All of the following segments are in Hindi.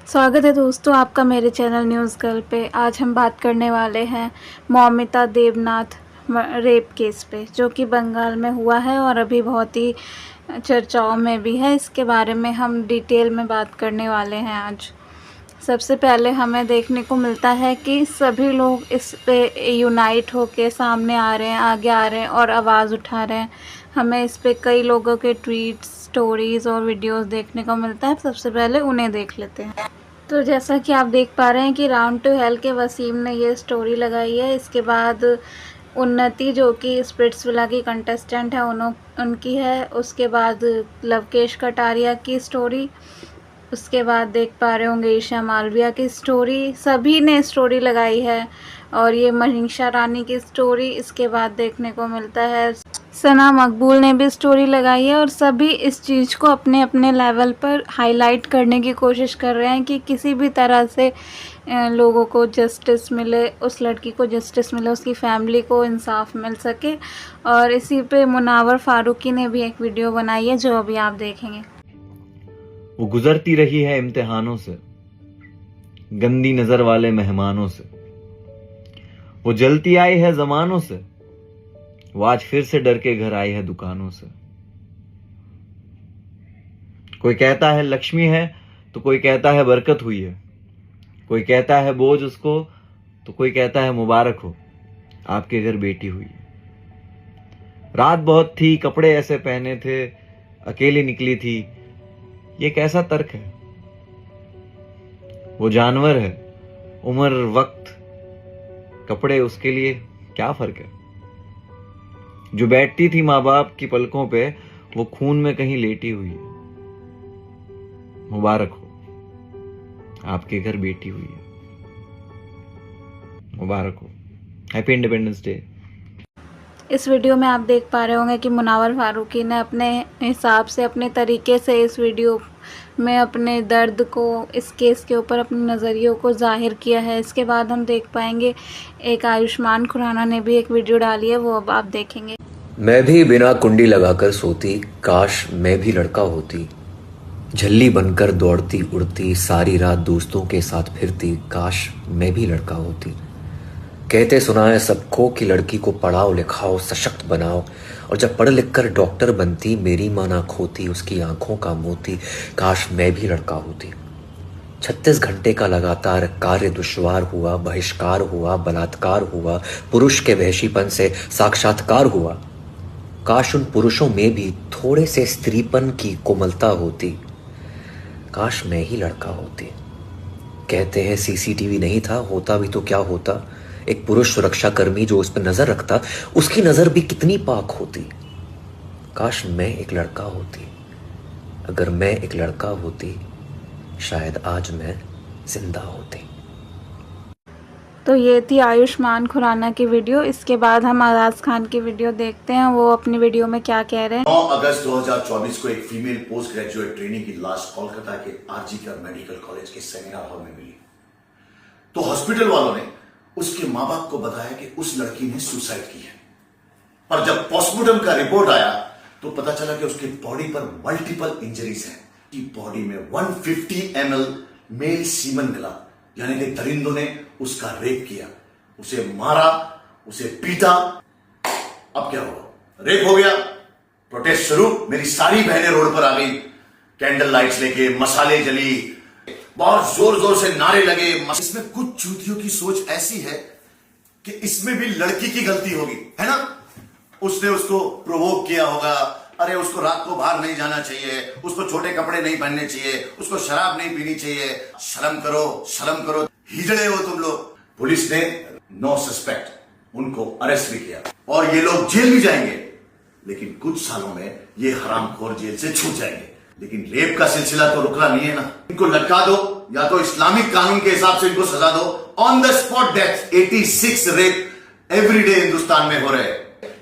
स्वागत है दोस्तों आपका मेरे चैनल न्यूज़ गर्ल पे। आज हम बात करने वाले हैं मौमिता देवनाथ रेप केस पे, जो कि बंगाल में हुआ है और अभी बहुत ही चर्चाओं में भी है। इसके बारे में हम डिटेल में बात करने वाले हैं आज। सबसे पहले हमें देखने को मिलता है कि सभी लोग इस पे यूनाइट होके सामने आ रहे हैं, आगे आ रहे हैं और आवाज़ उठा रहे हैं। हमें इस पे कई लोगों के ट्वीट्स, स्टोरीज़ और वीडियोस देखने को मिलता है। सबसे पहले उन्हें देख लेते हैं। तो जैसा कि आप देख पा रहे हैं कि राउंड टू हेल के वसीम ने ये स्टोरी लगाई है। इसके बाद उन्नति, जो कि स्प्लिट्सविला की कंटेस्टेंट है, उनकी है। उसके बाद लवकेश कटारिया की स्टोरी। उसके बाद देख पा रहे होंगे ईशा मालविया की स्टोरी। सभी ने स्टोरी लगाई है। और ये मनीषा रानी की स्टोरी। इसके बाद देखने को मिलता है सना मकबूल ने भी स्टोरी लगाई है। और सभी इस चीज़ को अपने अपने लेवल पर हाईलाइट करने की कोशिश कर रहे हैं कि किसी भी तरह से लोगों को जस्टिस मिले, उस लड़की को जस्टिस मिले, उसकी फैमिली को इंसाफ मिल सके। और इसी पे मुनावर फारूकी ने भी एक वीडियो बनाई है, जो अभी आप देखेंगे। वो गुजरती रही है इम्तिहानों से, गंदी नजर वाले मेहमानों से। वो जलती आई है जमानों से, वो आज फिर से डर के घर आई है दुकानों से। कोई कहता है लक्ष्मी है तो कोई कहता है बरकत हुई है। कोई कहता है बोझ उसको तो कोई कहता है मुबारक हो, आपके घर बेटी हुई है। रात बहुत थी, कपड़े ऐसे पहने थे, अकेली निकली थी, ये कैसा तर्क है। वो जानवर है, उम्र वक्त कपड़े, उसके लिए क्या फर्क है। जो बैठती थी माँ बाप की पलकों पे, वो खून में कहीं लेटी हुई है। मुबारक हो, आपके घर बेटी हुई है। मुबारक हो, हैप्पी इंडिपेंडेंस डे। इस वीडियो में आप देख पा रहे होंगे कि मुनावर फारूकी ने अपने हिसाब से, अपने तरीके से इस वीडियो में अपने दर्द को, इस केस के ऊपर अपने नज़रियों को जाहिर किया है। इसके बाद हम देख पाएंगे एक आयुष्मान खुराना ने भी एक वीडियो डाली है, वो अब आप देखेंगे। मैं भी बिना कुंडी लगाकर सोती, काश मैं भी लड़का होती। झल्ली बनकर दौड़ती उड़ती, सारी रात दोस्तों के साथ फिरती, काश मैं भी लड़का होती। कहते सुना है सबको कि लड़की को पढ़ाओ लिखाओ, सशक्त बनाओ, और जब पढ़ लिख कर डॉक्टर बनती, मेरी माँ ना खोती उसकी आंखों का मोती, काश मैं भी लड़का होती। 36 घंटे का लगातार कार्य दुश्वार हुआ, बहिष्कार हुआ, बलात्कार हुआ, पुरुष के वहशीपन से साक्षात्कार हुआ। काश उन पुरुषों में भी थोड़े से स्त्रीपन की कोमलता होती, काश मैं ही लड़का होती। कहते हैं सीसीटीवी नहीं था, होता भी तो क्या होता। एक पुरुष सुरक्षा कर्मी जो उस पर नजर रखता, उसकी नजर भी कितनी पाक होती। काश मैं एक लड़का होती। अगर मैं एक लड़का होती, शायद आज मैं जिंदा होती। तो ये थी आयुष्मान खुराना की वीडियो। इसके बाद हम आजाद खान की वीडियो देखते हैं, वो अपनी वीडियो में क्या कह रहे हैं। 9 अगस्त 2024 को एक फीमेल पोस्ट ग्रेजुएट ट्रेनी की लाश कोलकाता के आरजीकर मेडिकल कॉलेज के सेमिनार हॉल में मिली। तो हॉस्पिटल वालों ने उसके मां बाप को बताया कि उस लड़की ने सुसाइड की है। पर जब पोस्टमार्टम का रिपोर्ट आया तो पता चला कि उसकी बॉडी पर मल्टीपल इंजरीज हैं। की बॉडी में 150 ml मेल सीमन मिला, यानी कि दरिंदों ने उसका रेप किया, उसे मारा, उसे पीटा। अब क्या हुआ? रेप हो गया, प्रोटेस्ट शुरू। मेरी सारी बहनें रोड पर आ गई, कैंडल लाइट्स लेके, मसाले जली, बहुत जोर जोर से नारे लगे। इसमें कुछ चूतियों की सोच ऐसी है कि इसमें भी लड़की की गलती होगी, है ना? उसने उसको प्रोवोक किया होगा, अरे उसको रात को बाहर नहीं जाना चाहिए, उसको छोटे कपड़े नहीं पहनने चाहिए, उसको शराब नहीं पीनी चाहिए। शर्म करो, शर्म करो, हिजड़े हो तुम लोग। पुलिस ने नो सस्पेक्ट, उनको अरेस्ट भी किया और ये लोग जेल भी जाएंगे, लेकिन कुछ सालों में ये हरामखोर जेल से छूट जाएंगे। लेकिन रेप का सिलसिला तो रुकना नहीं है ना। इनको लटका दो, या तो इस्लामिक कानून के हिसाब से इनको सजा दो। On the spot death 86 rape every day Hindustan में हो रहे हैं।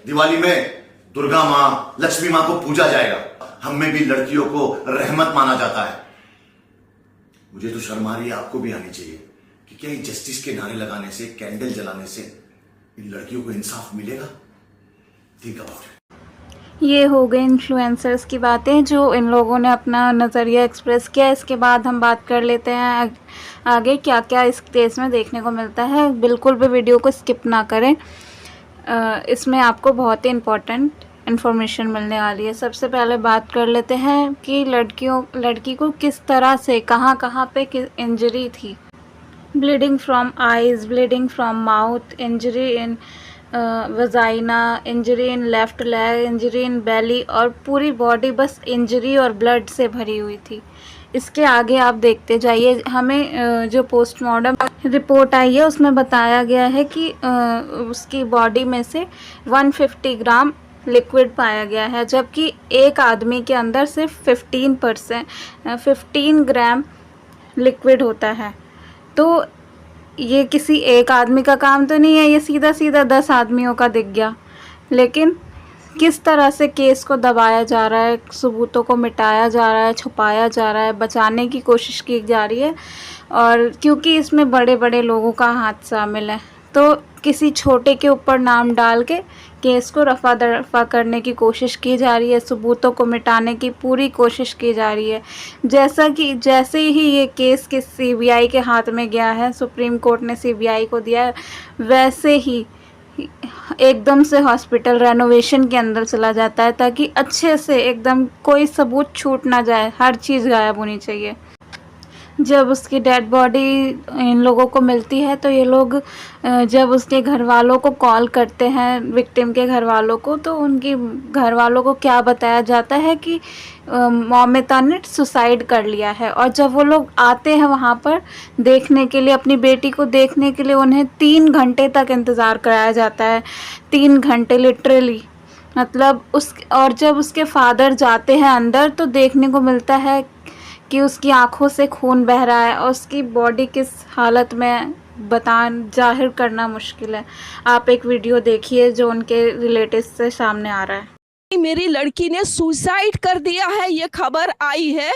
दिवाली में दुर्गा मां, लक्ष्मी मां को पूजा जाएगा। हम में भी लड़कियों को रहमत माना जाता है। मुझे तो शर्म आ रही है, आपको भी आनी चाहिए कि क्या ये जस्टिस के नारे लगाने से, कैंडल जलाने से इन लड़कियों को इंसाफ मिलेगा? Think about it. ये हो गए इन्फ्लुएंसर्स की बातें जो इन लोगों ने अपना नज़रिया एक्सप्रेस किया। इसके बाद हम बात कर लेते हैं आगे क्या क्या इस केस में देखने को मिलता है। बिल्कुल भी वीडियो को स्किप ना करें, इसमें आपको बहुत ही इम्पोर्टेंट इन्फॉर्मेशन मिलने वाली है। सबसे पहले बात कर लेते हैं कि लड़की को किस तरह से कहाँ पे इंजरी थी। Bleeding from eyes, bleeding from mouth, injury in vagina, injury in left leg, injury in belly, और पूरी बॉडी बस इंजरी और ब्लड से भरी हुई थी। इसके आगे आप देखते जाइए। हमें जो पोस्टमार्टम रिपोर्ट आई है उसमें बताया गया है कि उसकी बॉडी में से 150 ग्राम लिक्विड पाया गया है, जबकि एक आदमी के अंदर सिर्फ 15 ग्राम लिक्विड होता है। तो ये किसी एक आदमी का काम तो नहीं है, ये सीधा सीधा 10 आदमियों का दिख गया। लेकिन किस तरह से केस को दबाया जा रहा है, सबूतों को मिटाया जा रहा है, छुपाया जा रहा है, बचाने की कोशिश की जा रही है। और क्योंकि इसमें बड़े बड़े लोगों का हाथ शामिल है, तो किसी छोटे के ऊपर नाम डाल के केस को रफा दफा करने की कोशिश की जा रही है, सबूतों को मिटाने की पूरी कोशिश की जा रही है। जैसे ही ये केस के सीबीआई के हाथ में गया है, सुप्रीम कोर्ट ने सीबीआई को दिया है, वैसे ही एकदम से हॉस्पिटल रेनोवेशन के अंदर चला जाता है, ताकि अच्छे से एकदम कोई सबूत छूट ना जाए, हर चीज़ गायब होनी चाहिए। जब उसकी डेड बॉडी इन लोगों को मिलती है तो ये लोग जब उसके घर वालों को कॉल करते हैं, विक्टिम के घर वालों को, तो उनके घर वालों को क्या बताया जाता है कि मौमिता ने सुसाइड कर लिया है। और जब वो लोग आते हैं वहाँ पर देखने के लिए, अपनी बेटी को देखने के लिए, उन्हें 3 घंटे तक इंतज़ार कराया जाता है। 3 घंटे लिटरली, मतलब और जब उसके फादर जाते हैं अंदर तो देखने को मिलता है कि उसकी आंखों से खून बह रहा है और उसकी बॉडी किस हालत में जाहिर करना मुश्किल है। आप एक वीडियो देखिए जो उनके रिलेटिव्स से सामने आ रहा है। मेरी लड़की ने सुसाइड कर दिया है, ये खबर आई है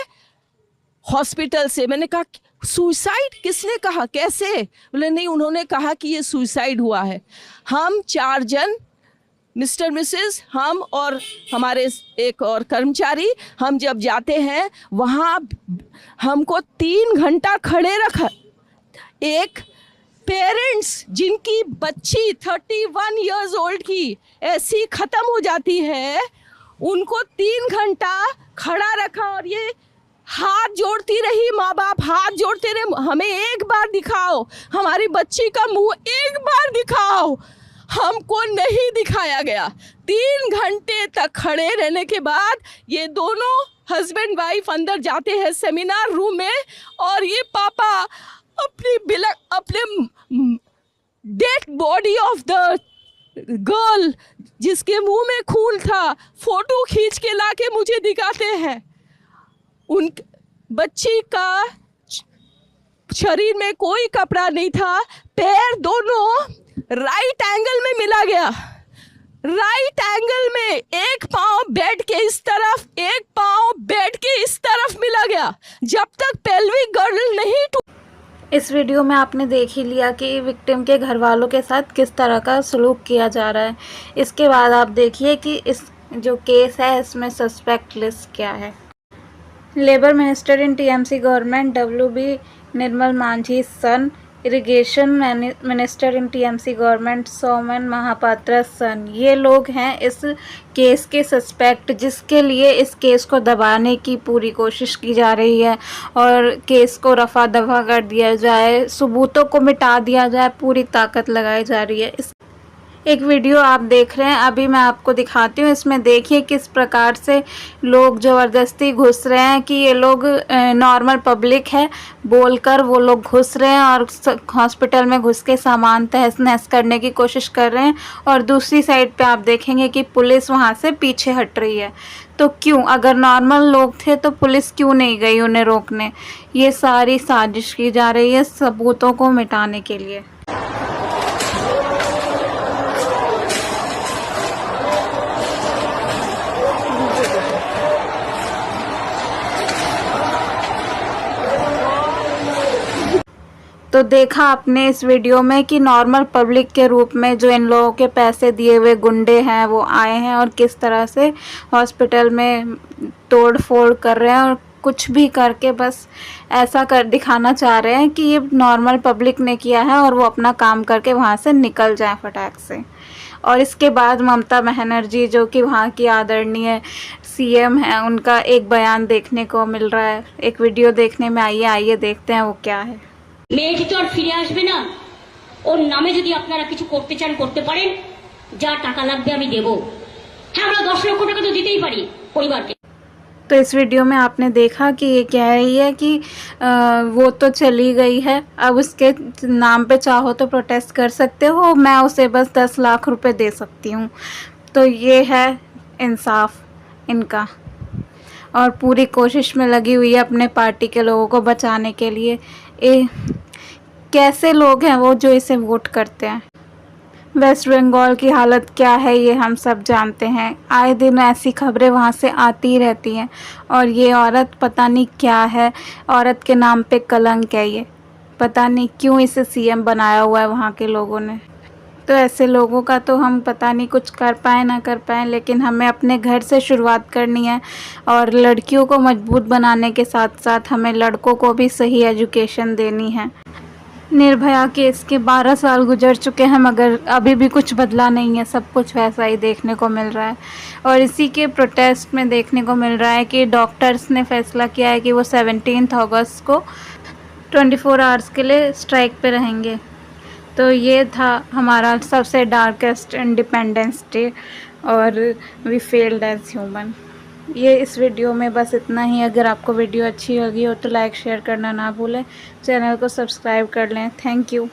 हॉस्पिटल से। मैंने कहा सुसाइड किसने कहा, कैसे? बोले नहीं, उन्होंने कहा कि ये सुसाइड हुआ है। हम 4 जन, मिस्टर मिसेस, हम और हमारे एक और कर्मचारी, हम जब जाते हैं वहाँ हमको 3 घंटा खड़े रखा। एक पेरेंट्स जिनकी बच्ची 31 इयर्स ओल्ड की ऐसी ख़त्म हो जाती है, उनको 3 घंटा खड़ा रखा और ये हाथ जोड़ती रही, माँ बाप हाथ जोड़ते रहे, हमें एक बार दिखाओ, हमारी बच्ची का मुंह एक बार दिखाओ। हमको नहीं दिखाया गया। 3 घंटे तक खड़े रहने के बाद ये दोनों हस्बैंड वाइफ अंदर जाते हैं सेमिनार रूम में, और ये पापा अपने dead body of the girl जिसके मुंह में खून था फोटो खींच के लाके मुझे दिखाते हैं। उन बच्ची का शरीर में कोई कपड़ा नहीं था, पैर दोनों राइट एंगल में मिला गया। राइट एंगल में एक पाँव बेड के इस तरफ, एक पाँव बेड के इस तरफ मिला गया, जब तक पेल्विक गर्डल नहीं टूटा। इस वीडियो में आपने देख ही लिया कि विक्टिम के घर वालों के साथ किस तरह का सलूक किया जा रहा है। इसके बाद आप देखिए कि इस जो केस है इसमें सस्पेक्ट लिस्ट क्या है। Labour minister in TMC government WB Nirmal Manjhi son, irrigation minister in TMC government Soman Mahapatra son, ये लोग हैं इस केस के सस्पेक्ट, जिसके लिए इस केस को दबाने की पूरी कोशिश की जा रही है और केस को रफा दफा कर दिया जाए, सबूतों को मिटा दिया जाए, पूरी ताकत लगाई जा रही है। एक वीडियो आप देख रहे हैं, अभी मैं आपको दिखाती हूँ। इसमें देखिए किस प्रकार से लोग ज़बरदस्ती घुस रहे हैं कि ये लोग नॉर्मल पब्लिक है बोलकर वो लोग घुस रहे हैं और हॉस्पिटल में घुस के सामान तहस नहस करने की कोशिश कर रहे हैं। और दूसरी साइड पे आप देखेंगे कि पुलिस वहाँ से पीछे हट रही है। तो क्यों, अगर नॉर्मल लोग थे तो पुलिस क्यों नहीं गई उन्हें रोकने? ये सारी साजिश की जा रही है सबूतों को मिटाने के लिए। तो देखा आपने इस वीडियो में कि नॉर्मल पब्लिक के रूप में जो इन लोगों के पैसे दिए हुए गुंडे हैं वो आए हैं और किस तरह से हॉस्पिटल में तोड़ फोड़ कर रहे हैं और कुछ भी करके बस ऐसा कर दिखाना चाह रहे हैं कि ये नॉर्मल पब्लिक ने किया है और वो अपना काम करके वहाँ से निकल जाए फटाक से। और इसके बाद ममता बनर्जी जो कि वहाँ की आदरणीय सीएम हैं, उनका एक बयान देखने को मिल रहा है। एक वीडियो देखने में आइए देखते हैं वो क्या है। মেয়েটি তো আর ফিরে আসবে না, ওর নামে যদি আপনারা কিছু করতে চান করতে পারেন, যা টাকা লাগবে আমি দেব। হ্যাঁ, আমরা 10 লক্ষ টাকা তো দিতেই পারি পরিবারকে। तो इस वीडियो में आपने देखा कि ये कह रही है कि वो तो चली गई है, अब उसके नाम पे चाहो तो प्रोटेस्ट कर सकते हो, मैं उसे बस 10 लाख रुपए दे सकती हूँ। तो ये है इंसाफ इनका, और पूरी कोशिश में लगी हुई है अपने पार्टी के लोगों को बचाने के लिए। कैसे लोग हैं वो जो इसे वोट करते हैं। वेस्ट बंगाल की हालत क्या है ये हम सब जानते हैं, आए दिन ऐसी खबरें वहाँ से आती रहती हैं। और ये औरत पता नहीं क्या है, औरत के नाम पे कलंक है ये, पता नहीं क्यों इसे सीएम बनाया हुआ है वहाँ के लोगों ने। तो ऐसे लोगों का तो हम पता नहीं कुछ कर पाए ना कर पाए, लेकिन हमें अपने घर से शुरुआत करनी है और लड़कियों को मजबूत बनाने के साथ साथ हमें लड़कों को भी सही एजुकेशन देनी है। निर्भया केस के 12 साल गुजर चुके हैं मगर अभी भी कुछ बदला नहीं है, सब कुछ वैसा ही देखने को मिल रहा है। और इसी के प्रोटेस्ट में देखने को मिल रहा है कि डॉक्टर्स ने फैसला किया है कि वो 17 अगस्त को 24 आवर्स के लिए स्ट्राइक पे रहेंगे। तो ये था हमारा सबसे डार्केस्ट इंडिपेंडेंस डे और वी फेल्ड एज ह्यूमन। ये इस वीडियो में बस इतना ही। अगर आपको वीडियो अच्छी लगी हो तो लाइक शेयर करना ना भूलें, चैनल को सब्सक्राइब कर लें। Thank you.